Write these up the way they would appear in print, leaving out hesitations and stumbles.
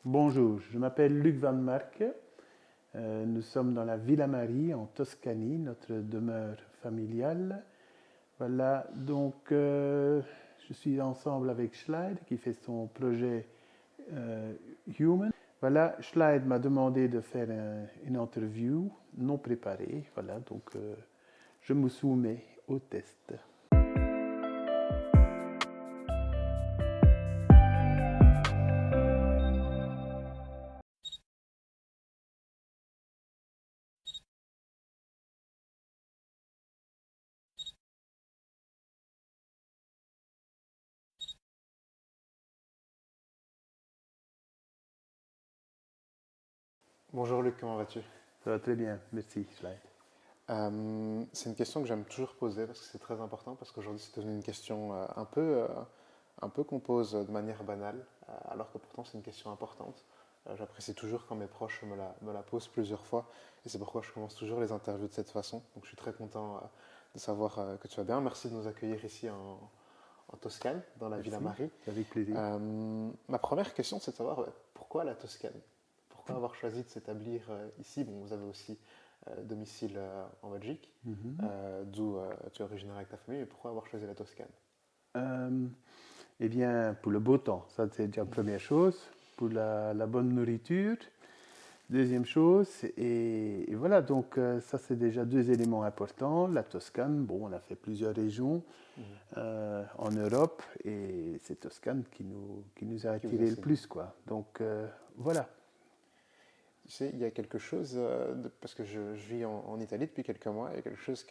Bonjour, je m'appelle Luc Van Marke. Nous sommes dans la Villa Marie en Toscanie, notre demeure familiale. Voilà, donc je suis ensemble avec Schleit qui fait son projet Human. Voilà, Schleit m'a demandé de faire une interview non préparée. Voilà, donc je me soumets au test. Bonjour Luc, comment vas-tu? Ça va très bien, merci Schleit. C'est une question que j'aime toujours poser parce que c'est très important parce qu'aujourd'hui c'est devenu une question un peu qu'on pose de manière banale alors que pourtant c'est une question importante. J'apprécie toujours quand mes proches me la posent plusieurs fois et c'est pourquoi je commence toujours les interviews de cette façon. Donc je suis très content de savoir que tu vas bien. Merci de nous accueillir ici en Toscane, dans la Villa Merci, Marie. avec plaisir. Ma première question c'est de savoir pourquoi la Toscane? Pourquoi avoir choisi de s'établir ici? Bon, vous avez aussi domicile en Belgique, d'où tu es originaire avec ta famille, mais pourquoi avoir choisi la Toscane? Euh, Eh bien, pour le beau temps, ça c'est déjà la première chose. Pour la bonne nourriture, deuxième chose. Et voilà, donc ça c'est déjà deux éléments importants. La Toscane, bon, on a fait plusieurs régions en Europe et c'est Toscane qui nous a Qui vous a attiré le séduit? plus, quoi. Donc voilà. Tu sais, il y a quelque chose, parce que je vis en Italie depuis quelques mois, il y a quelque chose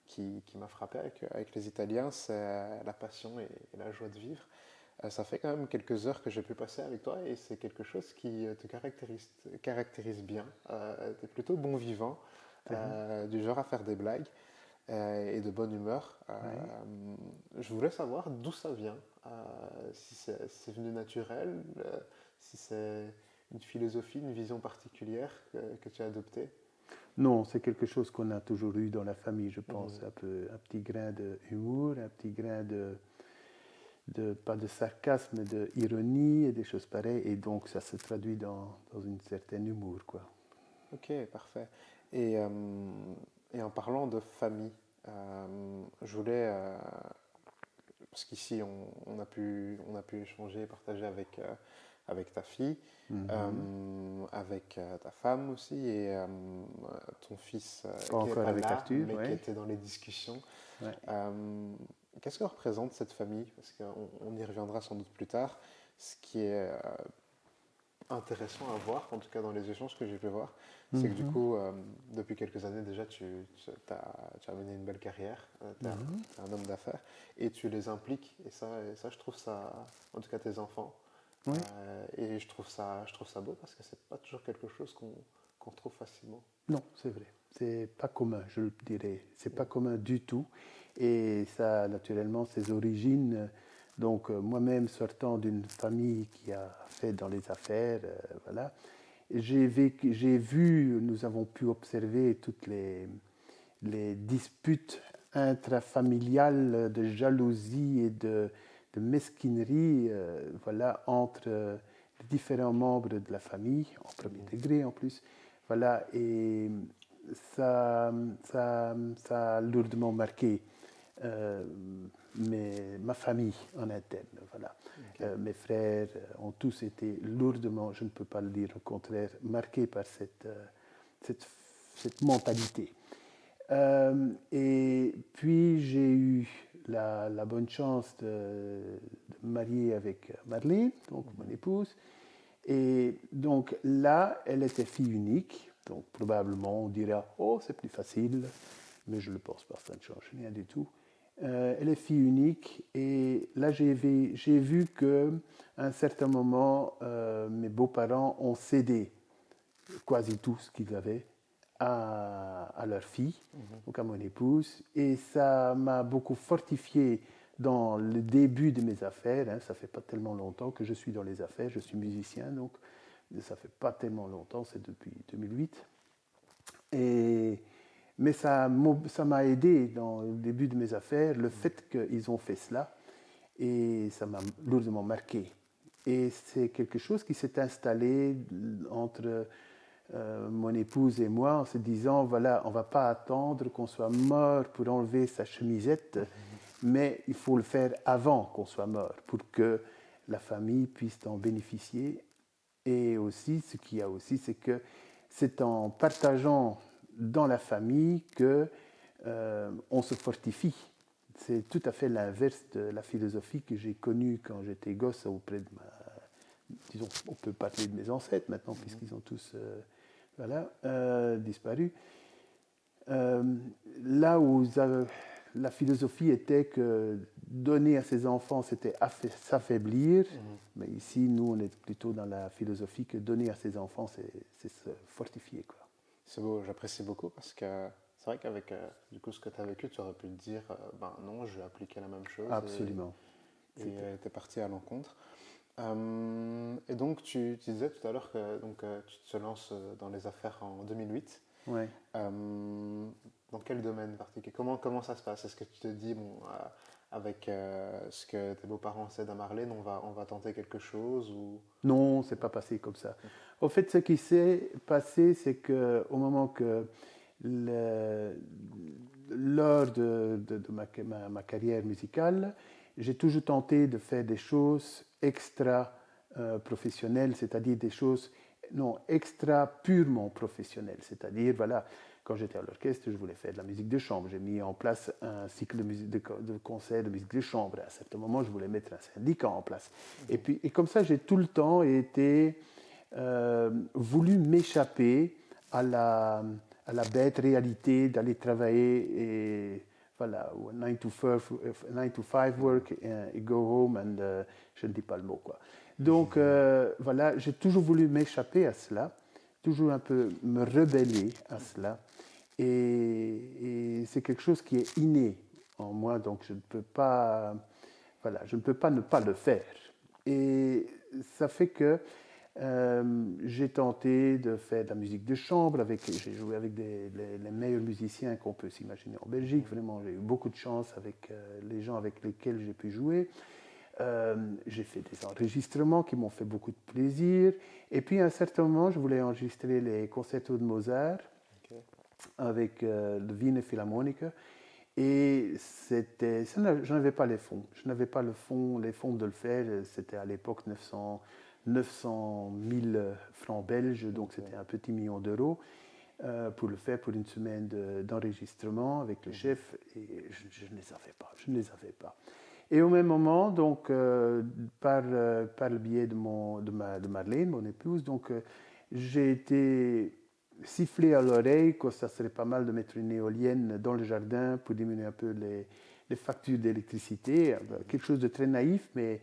qui m'a frappé avec les Italiens, c'est la passion et la joie de vivre. Ça fait quand même quelques heures que j'ai pu passer avec toi et c'est quelque chose qui te caractérise bien. Tu es plutôt bon vivant, du genre à faire des blagues et de bonne humeur. Ouais. Je voulais savoir d'où ça vient, si c'est venu naturel, si c'est une philosophie, une vision particulière que tu as adoptée. Non, c'est quelque chose qu'on a toujours eu dans la famille, je pense. Mhm. Un petit grain d'humour, un petit grain pas de sarcasme, mais de ironie et des choses pareilles. Et donc, ça se traduit dans une certaine humour, quoi. Ok, parfait. Et, euh, et en parlant de famille, je voulais, parce qu'ici on a pu échanger, partager avec ta fille, Mhm. avec ta femme aussi, et ton fils Pas qui n'est encore pas avec là, Arthur, mais qui ouais. était dans les discussions. Ouais. Euh, Qu'est-ce que représente cette famille? Parce qu'on y reviendra sans doute plus tard. Ce qui est intéressant à voir, en tout cas dans les échanges que j'ai pu voir, c'est que du Mhm. coup, depuis quelques années déjà, tu as mené une belle carrière, tu es, Mhm. un homme d'affaires, et tu les impliques, et ça, je trouve ça, en tout cas tes enfants, Oui. et je trouve ça beau parce que c'est pas toujours quelque chose qu'on trouve facilement. Non, c'est vrai. C'est pas commun, je le dirais. C'est pas commun du tout. Et ça, naturellement, ses origines. Donc, moi-même, sortant d'une famille qui a fait dans les affaires, voilà, j'ai vu, nous avons pu observer toutes les disputes intrafamiliales de jalousie et de mesquinerie, voilà, entre les différents membres de la famille, en premier Mhm. degré en plus. Voilà, et ça a lourdement marqué euh, ma famille en interne. Voilà. Ok. Mes frères ont tous été lourdement, je ne peux pas le dire au contraire, marqués par cette, cette mentalité. Et puis j'ai eu la bonne chance de me marier avec Marlène, donc mon Mhm. épouse. Et donc là, elle était fille unique. Donc probablement on dira, oh c'est plus facile, mais je ne le pense pas, ça ne change rien du tout. Elle est fille unique et là j'ai vu que à un certain moment, mes beaux-parents ont cédé quasi tout ce qu'ils avaient à leur fille, Mhm. donc à mon épouse, et ça m'a beaucoup fortifié dans le début de mes affaires. Hein. Ça fait pas tellement longtemps que je suis dans les affaires, je suis musicien, donc ça fait pas tellement longtemps, c'est depuis 2008. Et, mais ça m'a aidé dans le début de mes affaires, le fait qu'ils ont fait cela, et ça m'a lourdement marqué. Et c'est quelque chose qui s'est installé entre mon épouse et moi en se disant, voilà, on ne va pas attendre qu'on soit mort pour enlever sa chemisette, mais il faut le faire avant qu'on soit mort pour que la famille puisse en bénéficier. Et aussi, ce qu'il y a aussi, c'est que c'est en partageant dans la famille que on se fortifie. C'est tout à fait l'inverse de la philosophie que j'ai connue quand j'étais gosse auprès de disons, on peut parler de mes ancêtres maintenant, puisqu'ils ont tous disparu. Là où la philosophie était que donner à ses enfants, c'était s'affaiblir. Mais ici, nous, on est plutôt dans la philosophie que donner à ses enfants, c'est se fortifier, quoi. C'est beau, j'apprécie beaucoup parce que c'est vrai qu'avec du coup ce que tu as vécu, tu aurais pu te dire ben non, je vais appliquer la même chose. Absolument. Et tu es parti à l'encontre. Et donc tu disais tout à l'heure que donc, tu te lances dans les affaires en 2008. Ouais. Dans quel domaine particulier? Comment ça se passe? Est-ce que tu te dis, bon, avec ce que tes beaux-parents cèdent à Marlène, on va tenter quelque chose ou... Non, c'est pas passé comme ça. Au fait, ce qui s'est passé, c'est qu'au moment que lors de ma carrière musicale, j'ai toujours tenté de faire des choses extra professionnelles, c'est-à-dire des choses non extra purement professionnelles. C'est-à-dire, voilà, quand j'étais à l'orchestre, je voulais faire de la musique de chambre. J'ai mis en place un cycle de concerts de musique de chambre. À un certain moment, je voulais mettre un syndicat en place. Et comme ça, j'ai tout le temps voulu m'échapper à la bête réalité d'aller travailler et voilà, 9 to 5 work et go home and je ne dis pas le mot, quoi. Donc voilà, j'ai toujours voulu m'échapper à cela, toujours un peu me rebeller à cela. Et c'est quelque chose qui est inné en moi, donc je ne peux pas, voilà, je ne peux pas ne pas le faire. Et ça fait que j'ai tenté de faire de la musique de chambre, j'ai joué avec les meilleurs musiciens qu'on peut s'imaginer en Belgique. Vraiment, j'ai eu beaucoup de chance avec les gens avec lesquels j'ai pu jouer. J'ai fait des enregistrements qui m'ont fait beaucoup de plaisir. Et puis, à un certain moment, je voulais enregistrer les concertos de Mozart avec le Wiener Philharmoniker. Et je n'avais pas les fonds. Je n'avais pas les fonds de le faire. C'était à l'époque 900 000 francs belges, donc c'était un petit million d'euros pour le faire pour une semaine d'enregistrement avec le chef. Et je ne les avais pas. Je ne les avais pas. Et au même moment, donc, par le biais de Marlène, mon épouse, donc, j'ai été sifflé à l'oreille que ça serait pas mal de mettre une éolienne dans le jardin pour diminuer un peu les factures d'électricité. Quelque chose de très naïf, mais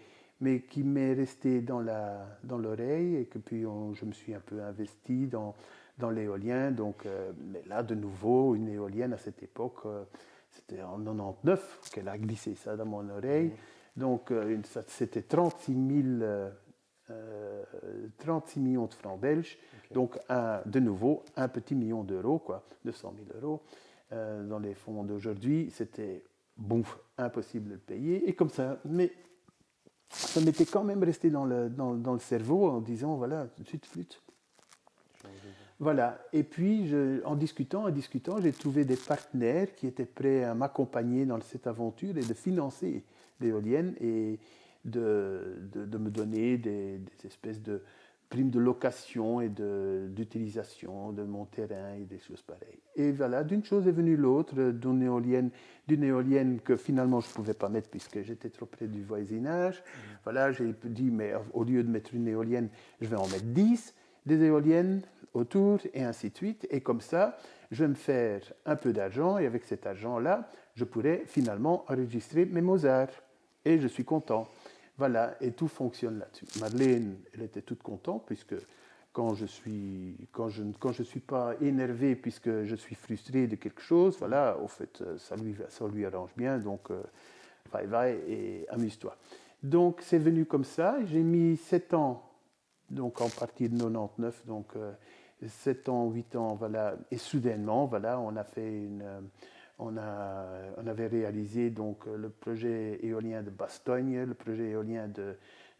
qui m'est resté dans l'oreille et que puis je me suis un peu investi dans l'éolien. Donc, mais là, de nouveau, une éolienne à cette époque... c'était en 99 qu'elle a glissé ça dans mon oreille. Donc, c'était 36 millions de francs belges. Donc, de nouveau, un petit million d'euros, quoi, 200 000 euros. Dans les fonds d'aujourd'hui, c'était impossible de le payer. Et comme ça, mais ça m'était quand même resté dans le cerveau en disant, voilà, tout de suite, flûte. Voilà, et puis en discutant, j'ai trouvé des partenaires qui étaient prêts à m'accompagner dans cette aventure et de financer l'éolienne et de me donner des espèces de primes de location et d'utilisation de mon terrain et des choses pareilles. Et voilà, d'une chose est venue l'autre, d'une éolienne que finalement je ne pouvais pas mettre puisque j'étais trop près du voisinage. Voilà, j'ai dit, mais au lieu de mettre une éolienne, je vais en mettre 10. Des éoliennes autour et ainsi de suite. Et comme ça, je vais me faire un peu d'argent et avec cet argent-là, je pourrais finalement enregistrer mes Mozart. Et je suis content. Voilà, et tout fonctionne là-dessus. Marlène, elle était toute contente puisque quand je suis pas énervé puisque je suis frustré de quelque chose, voilà, au fait, ça lui arrange bien. Donc, va et amuse-toi. Donc, c'est venu comme ça. J'ai mis 7 ans. Donc, en partie de 99, donc 7 ans, 8 ans, voilà. Et soudainement, voilà, on avait réalisé donc le projet éolien de Bastogne, le projet éolien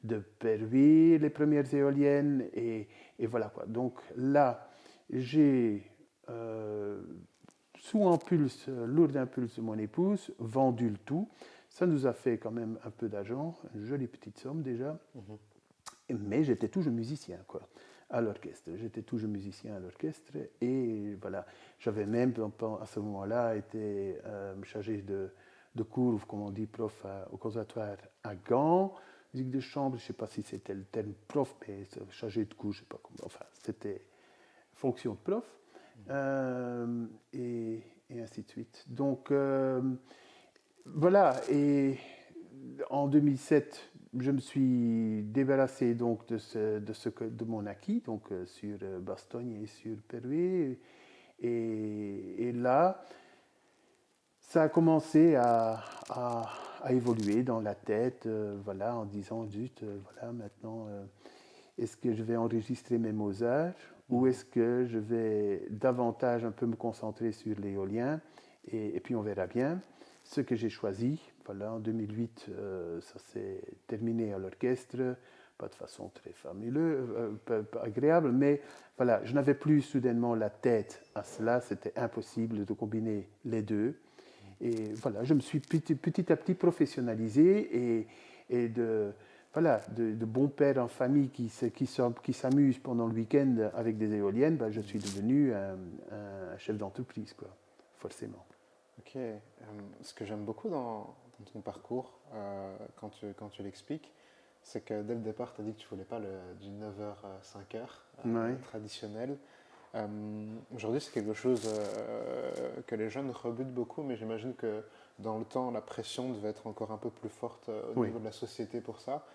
de Perruy, les premières éoliennes, et voilà quoi. Donc là, j'ai, sous impulse, lourd impulse de mon épouse, vendu le tout. Ça nous a fait quand même un peu d'argent, une jolie petite somme déjà. Mais j'étais toujours musicien, quoi, à l'orchestre. J'étais toujours musicien à l'orchestre. Et voilà, j'avais même, à ce moment-là, été chargé de cours, comme on dit, prof au conservatoire à Gand, musique de chambre. Je ne sais pas si c'était le terme prof, mais chargé de cours, je ne sais pas comment. Enfin, c'était fonction de prof. Et ainsi de suite. Donc, voilà. Et en 2007, je me suis débarrassé donc de mon acquis, donc sur Bastogne et sur Perruy. Et là, ça a commencé à évoluer dans la tête, voilà, en disant zut, voilà, maintenant, est-ce que je vais enregistrer mes Mozart ou est-ce que je vais davantage un peu me concentrer sur l'éolien et puis on verra bien. Ce que j'ai choisi, voilà, en 2008, ça s'est terminé à l'orchestre, pas de façon très fabuleuse, pas agréable, mais voilà, je n'avais plus soudainement la tête à cela, c'était impossible de combiner les deux. Et voilà, je me suis petit à petit professionnalisé et voilà, de bon père en famille qui s'amuse pendant le week-end avec des éoliennes, ben, je suis devenu un chef d'entreprise, quoi, forcément. Ok. Ce que j'aime beaucoup dans ton parcours, quand tu l'expliques, c'est que dès le départ, tu as dit que tu ne voulais pas du 9h à 5h Ouais. traditionnel. Aujourd'hui, c'est quelque chose que les jeunes rebutent beaucoup, mais j'imagine que dans le temps, la pression devait être encore un peu plus forte au Oui. niveau de la société pour ça.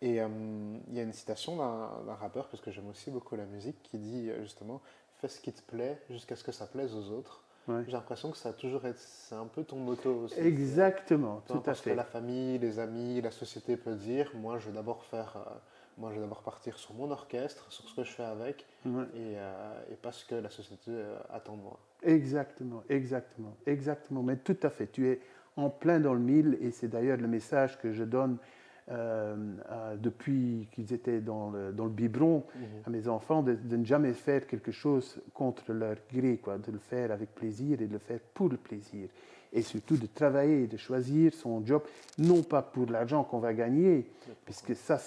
Et il y a une citation d'un rappeur, parce que j'aime aussi beaucoup la musique, qui dit justement fais ce qui te plaît jusqu'à ce que ça plaise aux autres. Ouais. J'ai l'impression que ça a toujours été, c'est un peu ton motto aussi. Exactement, Peu tout à importe ce que fait. la famille, les amis, la société peut dire, moi je vais d'abord partir sur mon orchestre, sur ce que je fais avec, Ouais. et pas ce que la société attend de moi. Exactement, exactement, exactement. Mais tout à fait, tu es en plein dans le mille et c'est d'ailleurs le message que je donne depuis qu'ils étaient dans le biberon à mes enfants, de ne jamais faire quelque chose contre leur gré, quoi, de le faire avec plaisir et de le faire pour le plaisir. Et surtout de travailler, de choisir son job, non pas pour l'argent qu'on va gagner, puisque ça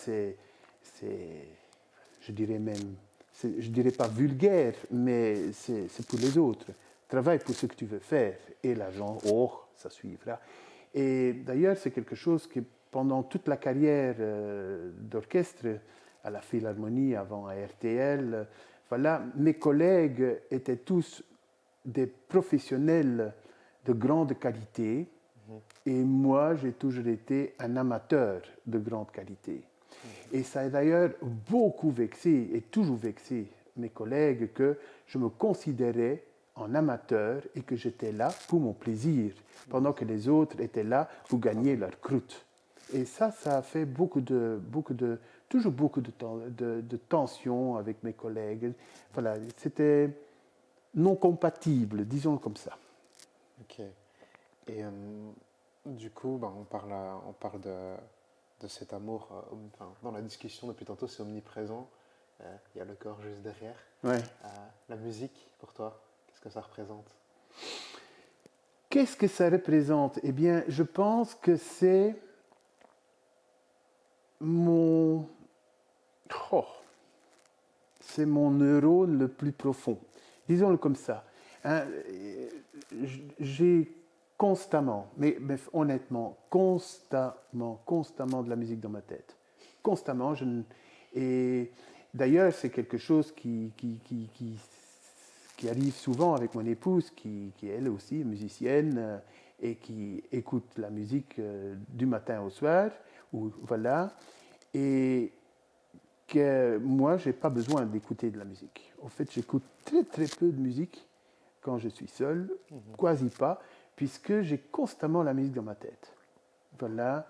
je dirais même, je dirais pas vulgaire, mais c'est pour les autres. Travaille pour ce que tu veux faire et l'argent, oh, ça suivra. Et d'ailleurs, c'est quelque chose que pendant toute la carrière d'orchestre, à la Philharmonie, avant à RTL, voilà, mes collègues étaient tous des professionnels de grande qualité et moi, j'ai toujours été un amateur de grande qualité. Et ça a d'ailleurs beaucoup vexé, et toujours vexé, mes collègues que je me considérais en amateur et que j'étais là pour mon plaisir, pendant que les autres étaient là pour gagner leur croûte. Et ça a fait toujours beaucoup de tensions avec mes collègues. Voilà, c'était non compatible, disons comme ça. Ok. Et du coup, ben, on parle de cet amour, enfin, dans la discussion depuis tantôt, c'est omniprésent. Il y a le corps juste derrière. Ouais. La musique, pour toi, qu'est-ce que ça représente? Qu'est-ce que ça représente? Eh bien, je pense que c'est mon... Oh, c'est mon neurone le plus profond. Disons-le comme ça. Hein, j'ai constamment, mais honnêtement, constamment de la musique dans ma tête. Constamment. Et d'ailleurs, c'est quelque chose qui arrive souvent avec mon épouse, qui elle aussi est musicienne et qui écoute la musique du matin au soir. Voilà. Et que moi, je n'ai pas besoin d'écouter de la musique. En fait, j'écoute très très peu de musique quand je suis seul, quasi pas, puisque j'ai constamment la musique dans ma tête. Voilà.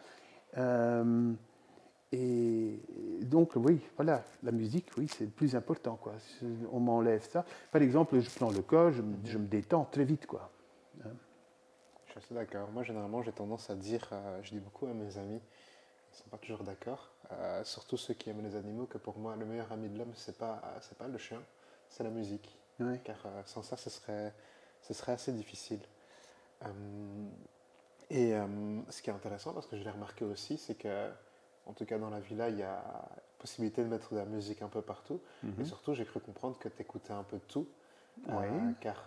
Et donc, oui, voilà, la musique, oui, c'est le plus important, quoi. On m'enlève ça. Par exemple, je prends le corps, je me détends très vite, quoi. Hein? Je suis assez d'accord. Moi, généralement, j'ai tendance à dire, je dis beaucoup à mes amis, ils ne sont pas toujours d'accord, surtout ceux qui aiment les animaux, que pour moi, le meilleur ami de l'homme, c'est pas le chien, c'est la musique. Ouais. Car sans ça, ce serait assez difficile. Euh, ce qui est intéressant, parce que je l'ai remarqué aussi, c'est que, en tout cas dans la villa, il y a possibilité de mettre de la musique un peu partout. Et surtout, j'ai cru comprendre que tu écoutais un peu de tout. Ouais. Car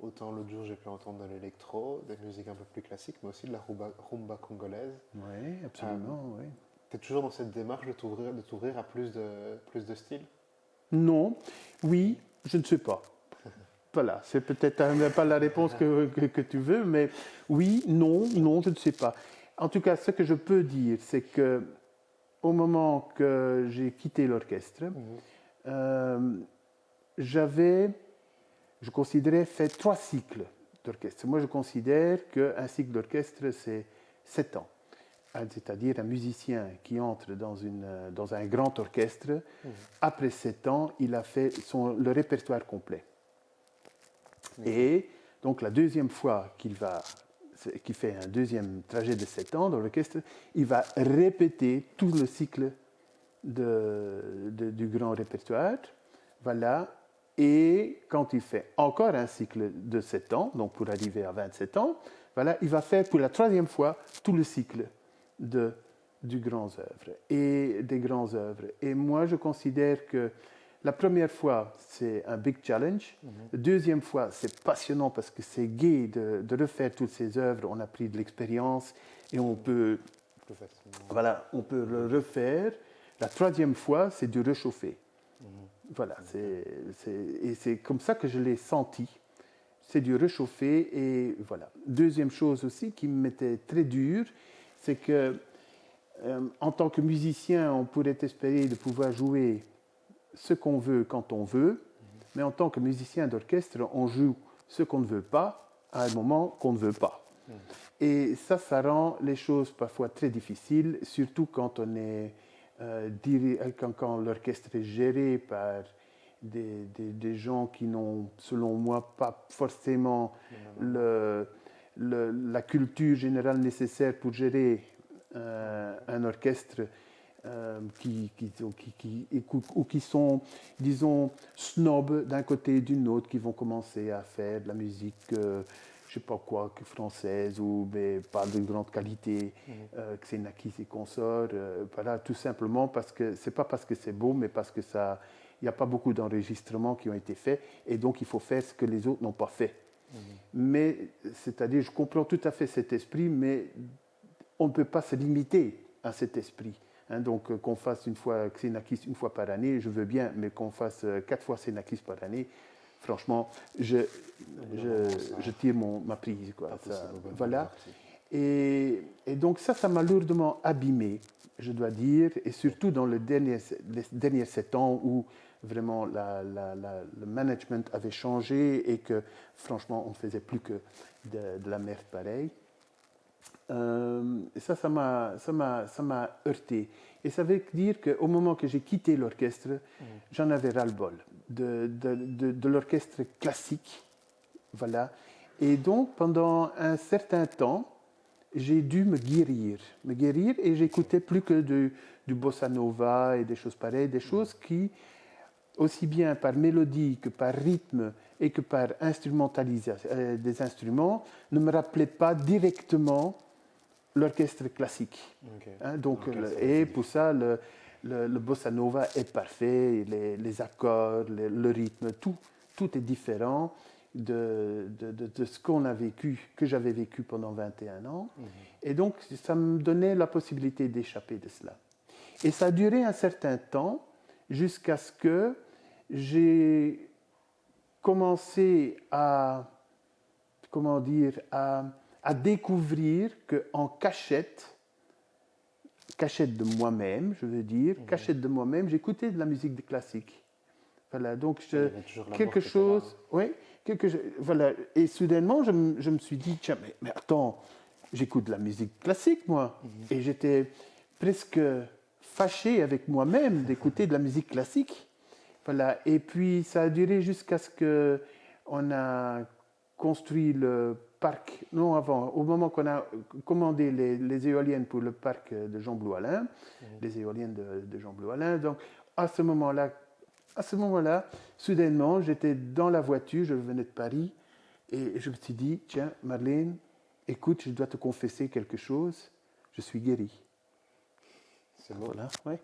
autant l'autre jour, j'ai pu entendre de l'électro, des musiques un peu plus classiques, mais aussi de la rumba congolaise. Oui, absolument, oui. Tu es toujours dans cette démarche de t'ouvrir à plus de styles? Non, oui, je ne sais pas. Voilà, c'est peut-être pas la réponse que tu veux, mais oui, non, non, je ne sais pas. En tout cas, ce que je peux dire, c'est que au moment que j'ai quitté l'orchestre, je considérais fait 3 cycles d'orchestre. Moi, je considère qu'un cycle d'orchestre, c'est 7 ans. C'est-à-dire un musicien qui entre dans un grand orchestre, après 7 ans, il a fait le répertoire complet. Et donc la deuxième fois qu'il fait un deuxième trajet de 7 ans dans l'orchestre, il va répéter tout le cycle du grand répertoire. Voilà. Et quand il fait encore un cycle de 7 ans, donc pour arriver à 27 ans, voilà, il va faire pour la 3e fois tout le cycle des grandes œuvres. Et moi, je considère que la première fois, c'est un big challenge. La deuxième fois, c'est passionnant parce que c'est gai de refaire toutes ces œuvres. On a pris de l'expérience et on peut le refaire. La 3e fois, c'est du réchauffer. Voilà, et c'est comme ça que je l'ai senti. C'est du réchauffer et voilà. Deuxième chose aussi qui m'était très dure, c'est que en tant que musicien, on pourrait espérer de pouvoir jouer ce qu'on veut quand on veut, mais en tant que musicien d'orchestre, on joue ce qu'on ne veut pas à un moment qu'on ne veut pas. Et ça rend les choses parfois très difficiles, surtout quand on est quand l'orchestre est géré par des gens qui n'ont, selon moi, pas forcément la culture générale nécessaire pour gérer un orchestre qui sont, disons, snobs d'un côté et d'une autre, qui vont commencer à faire de la musique, je ne sais pas quoi, française ou mais pas de grande qualité, Xenakis et consorts, voilà, tout simplement parce que c'est pas parce que c'est beau, mais parce que il n'y a pas beaucoup d'enregistrements qui ont été faits, et donc il faut faire ce que les autres n'ont pas fait. Mais, c'est-à-dire, je comprends tout à fait cet esprit, mais on ne peut pas se limiter à cet esprit. Donc, qu'on fasse une fois Xenakis une fois par année, je veux bien, mais qu'on fasse 4 fois Xenakis par année, franchement, je tire ma prise. Quoi. Voilà. Et donc, ça m'a lourdement abîmé, je dois dire, et surtout dans les derniers 7 ans où vraiment le management avait changé et que, franchement, on ne faisait plus que de la merde pareille. Et ça m'a heurté. Et ça veut dire qu'au moment que j'ai quitté l'orchestre, j'en avais ras-le-bol de l'orchestre classique. Voilà. Et donc, pendant un certain temps, j'ai dû me guérir, et j'écoutais plus que du bossa nova et des choses pareilles, des choses qui, aussi bien par mélodie que par rythme et que par instrumentalisation des instruments, ne me rappelaient pas directement l'orchestre classique. Donc, et pour ça, le bossa nova est parfait, les accords, le rythme, tout est différent de ce que j'avais vécu pendant 21 ans. Et donc, ça me donnait la possibilité d'échapper de cela. Et ça a duré un certain temps, jusqu'à ce que j'ai commencé à découvrir qu'en cachette de moi-même, je veux dire, cachette de moi-même, j'écoutais de la musique classique. Voilà, donc quelque chose, voilà, et soudainement je me suis dit, tiens, mais attends, j'écoute de la musique classique, moi, et j'étais presque fâché avec moi-même d'écouter de la musique classique. Voilà, et puis ça a duré jusqu'à ce qu'on a construit le parc, non avant, au moment qu'on a commandé les éoliennes pour le parc de Jean-Bloualin, les éoliennes de Jean-Bloualin. Donc à ce moment-là, soudainement, j'étais dans la voiture, je venais de Paris, et je me suis dit, tiens, Marlène, écoute, je dois te confesser quelque chose, je suis guéri. C'est beau. Voilà, ouais.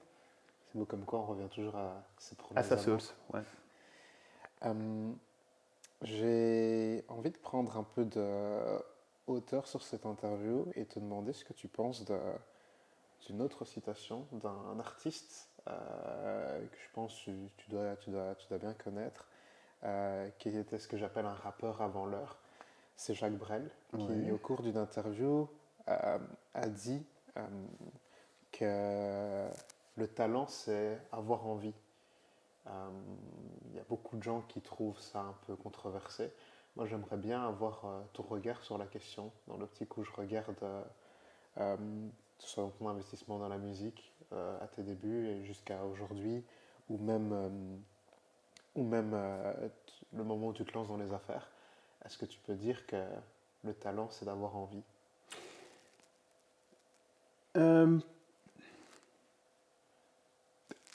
C'est beau comme quoi on revient toujours à ses premiers À sa amours. source, ouais. J'ai envie de prendre un peu de hauteur sur cette interview et te demander ce que tu penses d'une autre citation d'un artiste que je pense que tu dois bien connaître, qui était ce que j'appelle un rappeur avant l'heure. C'est Jacques Brel, qui Ouais. au cours d'une interview a dit que le talent, c'est avoir envie. Il y a beaucoup de gens qui trouvent ça un peu controversé. Moi, j'aimerais bien avoir ton regard sur la question, dans l'optique où je regarde que ce soit ton investissement dans la musique à tes débuts et jusqu'à aujourd'hui, ou même le moment où tu te lances dans les affaires. Est-ce que tu peux dire que le talent, c'est d'avoir envie?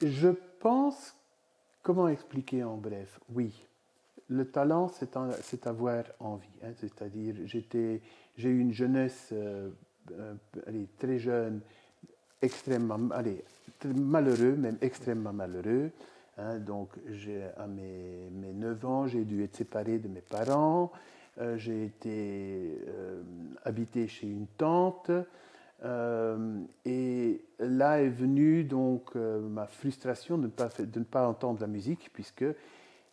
Je pense, comment expliquer en bref? Oui, le talent, c'est avoir envie. Hein, c'est-à-dire, j'ai eu une jeunesse très jeune, extrêmement, malheureux, même extrêmement malheureux. Hein, donc, à mes 9 ans, j'ai dû être séparé de mes parents. J'ai été habité chez une tante. Et là est venue donc ma frustration de ne pas entendre la musique, puisque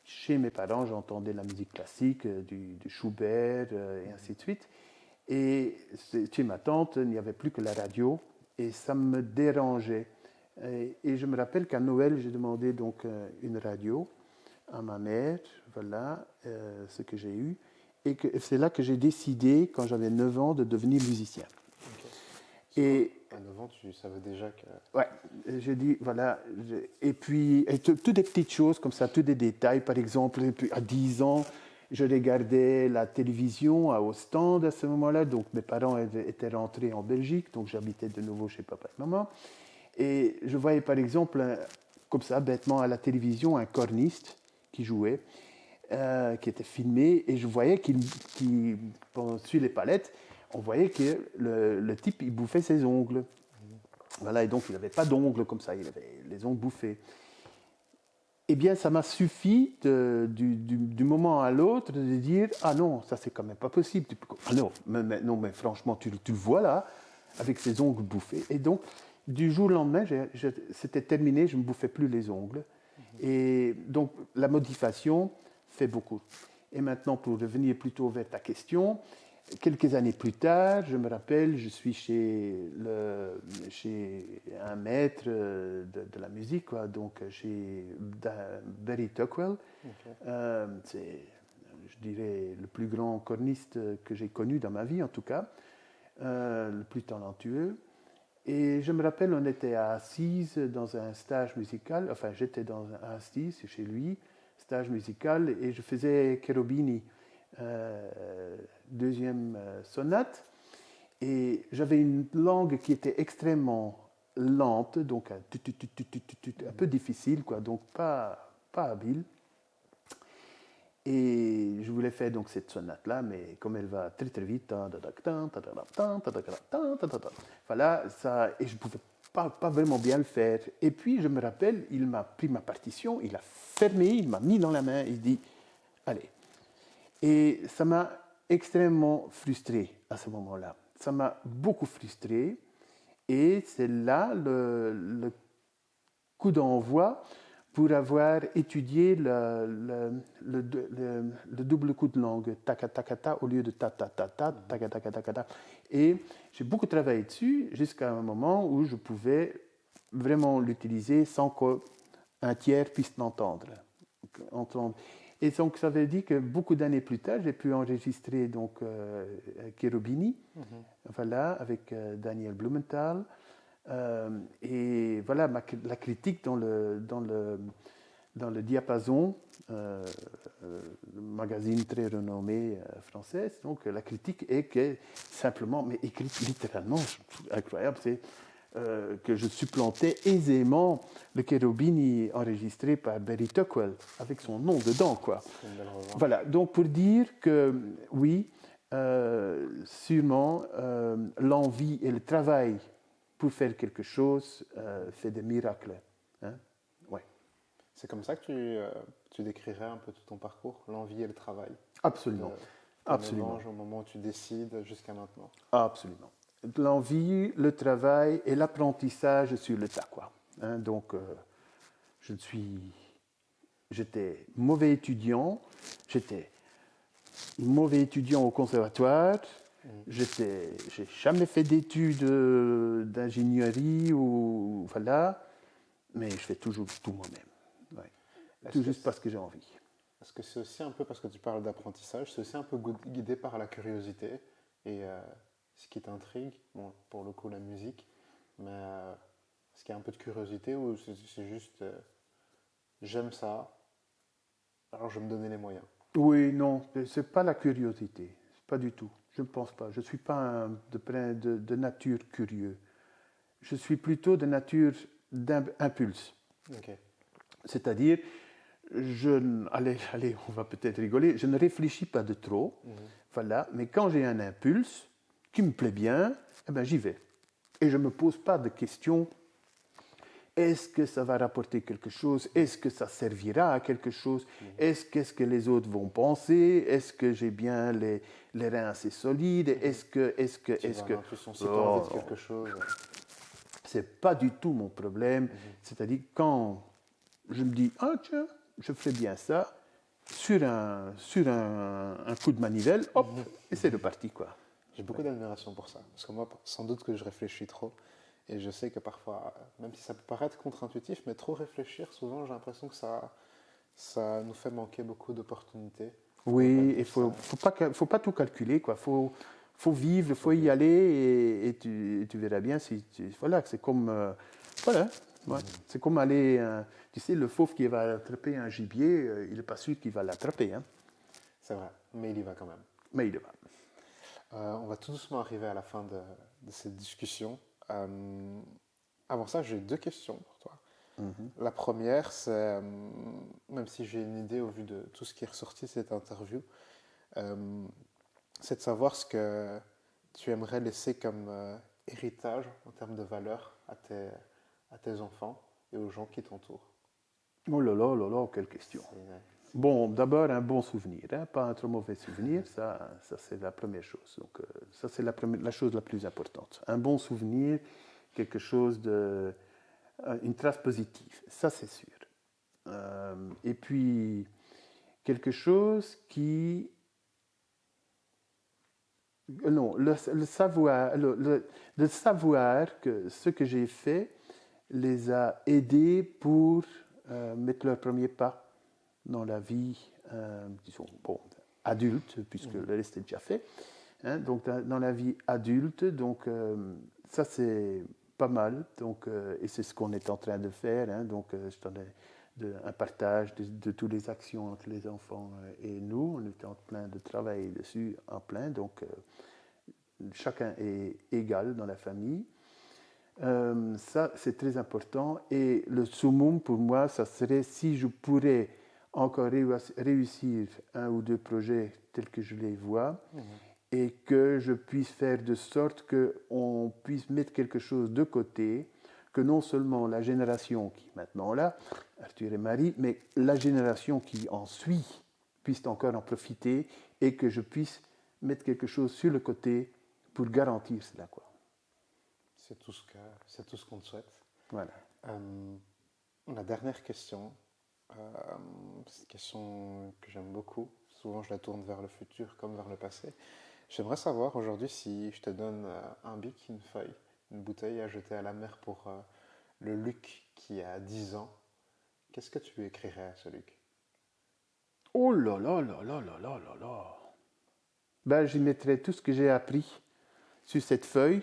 chez mes parents, j'entendais la musique classique, du Schubert et ainsi de suite. Et chez ma tante, il n'y avait plus que la radio, et ça me dérangeait. Et je me rappelle qu'à Noël, j'ai demandé donc une radio à ma mère, voilà ce que j'ai eu. Et c'est là que j'ai décidé, quand j'avais 9 ans, de devenir musicien. Et à 9 ans, tu savais déjà que... Ouais, j'ai dit, voilà. Et puis, toutes des petites choses comme ça, tous des détails. Par exemple, à 10 ans, je regardais la télévision à Ostende à ce moment-là. Donc, mes parents étaient rentrés en Belgique. Donc, j'habitais de nouveau chez papa et maman. Et je voyais, par exemple, comme ça, bêtement, à la télévision, un corniste qui jouait, qui était filmé. Et je voyais sur les palettes, on voyait que le type, il bouffait ses ongles. Voilà, et donc il n'avait pas d'ongles comme ça, il avait les ongles bouffés. Eh bien, ça m'a suffi du moment à l'autre de dire « Ah non, ça c'est quand même pas possible. » Ah non, mais franchement, tu le vois là, avec ses ongles bouffés. Et donc, du jour au lendemain, c'était terminé, je ne me bouffais plus les ongles. Et donc, la modification fait beaucoup. Et maintenant, pour revenir plutôt vers ta question, quelques années plus tard, je me rappelle, je suis chez un maître de la musique, quoi, donc chez Barry Tuckwell. Okay. C'est, je dirais, le plus grand corniste que j'ai connu dans ma vie, en tout cas, le plus talentueux. Et je me rappelle, on était à Assise dans un stage musical, enfin j'étais à Assise chez lui, stage musical, et je faisais Cherubini. Deuxième sonate, et j'avais une langue qui était extrêmement lente, donc un peu difficile, quoi, donc pas habile. Et je voulais faire donc cette sonate-là, mais comme elle va très très vite, voilà, ça, et je ne pouvais pas vraiment bien le faire. Et puis je me rappelle, il m'a pris ma partition, il a fermé, il m'a mis dans la main, il dit, allez. Et ça m'a extrêmement frustré à ce moment-là. Ça m'a beaucoup frustré. Et c'est là le coup d'envoi pour avoir étudié le double coup de langue, ta-ka-ta-ka-ta, au lieu de ta-ta-ta-ta, ta-ka-ta-ka-ta-ta. Et j'ai beaucoup travaillé dessus jusqu'à un moment où je pouvais vraiment l'utiliser sans qu'un tiers puisse l'entendre. Et donc, ça veut dire que beaucoup d'années plus tard, j'ai pu enregistrer donc Cherubini, voilà, avec Daniel Blumenthal. Et voilà, la critique dans le dans le Diapason, le magazine très renommé français. Donc la critique est que simplement, mais écrite littéralement, incroyable, c'est que je supplantais aisément le Cherubini enregistré par Barry Tuckwell, avec son nom dedans, quoi. Voilà, donc pour dire que oui, sûrement, l'envie et le travail pour faire quelque chose fait des miracles. Hein? Ouais. C'est comme ça que tu décrirais un peu tout ton parcours, l'envie et le travail. Absolument. Absolument. Au moment où tu décides jusqu'à maintenant. Absolument. L'envie, le travail et l'apprentissage sur le tas, quoi. Hein, donc, j'étais mauvais étudiant, j'étais mauvais étudiant au conservatoire, j'ai jamais fait d'études d'ingénierie ou voilà, mais je fais toujours tout moi-même. Ouais. Tout juste parce que j'ai envie. Est-ce que c'est aussi un peu, parce que tu parles d'apprentissage, c'est aussi un peu guidé par la curiosité et ce qui t'intrigue, bon, pour le coup la musique, mais est-ce qu'il y a un peu de curiosité ou c'est juste j'aime ça, alors je vais me donner les moyens? Oui, non, c'est pas la curiosité, pas du tout. Je ne pense pas. Je ne suis pas de nature curieux. Je suis plutôt de nature d'impulse. Okay. C'est-à-dire, allez, on va peut-être rigoler, je ne réfléchis pas de trop, voilà, mais quand j'ai un impulse qui me plaît bien, eh ben, j'y vais. Et je ne me pose pas de questions. Est-ce que ça va rapporter quelque chose? Est-ce que ça servira à quelque chose? Qu'est-ce que les autres vont penser? Est-ce que j'ai bien les reins assez solides? Est-ce que... Si tu as envie de quelque chose... C'est pas du tout mon problème. C'est-à-dire, quand je me dis, ah tiens, je ferais bien ça, sur un coup de manivelle, hop, et c'est reparti, quoi. J'ai beaucoup d'admiration pour ça. Parce que moi, sans doute que je réfléchis trop. Et je sais que parfois, même si ça peut paraître contre-intuitif, mais trop réfléchir, souvent, j'ai l'impression que ça nous fait manquer beaucoup d'opportunités. Oui, il faut pas tout calculer, quoi. Faut vivre, il faut y aller et tu verras bien si voilà, c'est comme c'est comme aller tu sais, le fauve qui va attraper un gibier, il n'est pas sûr qu'il va l'attraper, hein. C'est vrai, mais il y va quand même. Mais il y va. On va tout doucement arriver à la fin de cette discussion. Avant ça, j'ai 2 questions pour toi. La première, c'est, même si j'ai une idée au vu de tout ce qui est ressorti de cette interview, c'est de savoir ce que tu aimerais laisser comme héritage en termes de valeurs à tes enfants et aux gens qui t'entourent. Oh là là, quelle question. Bon, d'abord, un bon souvenir, hein, pas un trop mauvais souvenir, ça c'est la première chose. Donc, ça, c'est la chose la plus importante. Un bon souvenir, quelque chose une trace positive, ça c'est sûr. Et puis, quelque chose qui... Non, le savoir que ce que j'ai fait les a aidés pour mettre leur premier pas dans la vie, disons, bon, adulte, puisque le reste est déjà fait. Hein, donc, dans la vie adulte, donc, ça, c'est pas mal. Donc, et c'est ce qu'on est en train de faire. Hein, donc, je t'en ai un partage de toutes les actions entre les enfants et nous. On est en train de travailler dessus en plein. Donc, chacun est égal dans la famille. Ça, c'est très important. Et le summum, pour moi, ça serait si je pourrais encore réussir un ou 2 projets tels que je les vois et que je puisse faire de sorte qu'on puisse mettre quelque chose de côté, que non seulement la génération qui est maintenant là, Arthur et Marie, mais la génération qui en suit puisse encore en profiter et que je puisse mettre quelque chose sur le côté pour garantir cela, quoi. C'est tout ce qu'on te souhaite. Voilà. La dernière question, c'est une question que j'aime beaucoup. Souvent, je la tourne vers le futur comme vers le passé. J'aimerais savoir aujourd'hui si je te donne un bic, une feuille, une bouteille à jeter à la mer pour le Luc qui a 10 ans. Qu'est-ce que tu lui écrirais à ce Luc? Oh là là là là là là là là. Ben, j'y mettrais tout ce que j'ai appris sur cette feuille.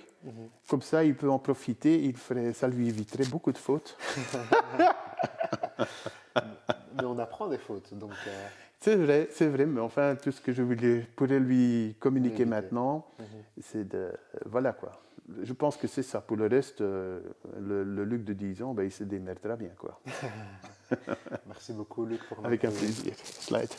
Comme ça, il peut en profiter. Ça lui éviterait beaucoup de fautes. apprend des fautes. Donc, C'est vrai, mais enfin, tout ce que je pourrais lui communiquer Communiquer. maintenant, c'est de... voilà quoi. Je pense que c'est ça. Pour le reste, le Luc de 10 ans, ben, il se démerdera bien, quoi. Merci beaucoup, Luc, pour Avec un notre plaisir. Slide.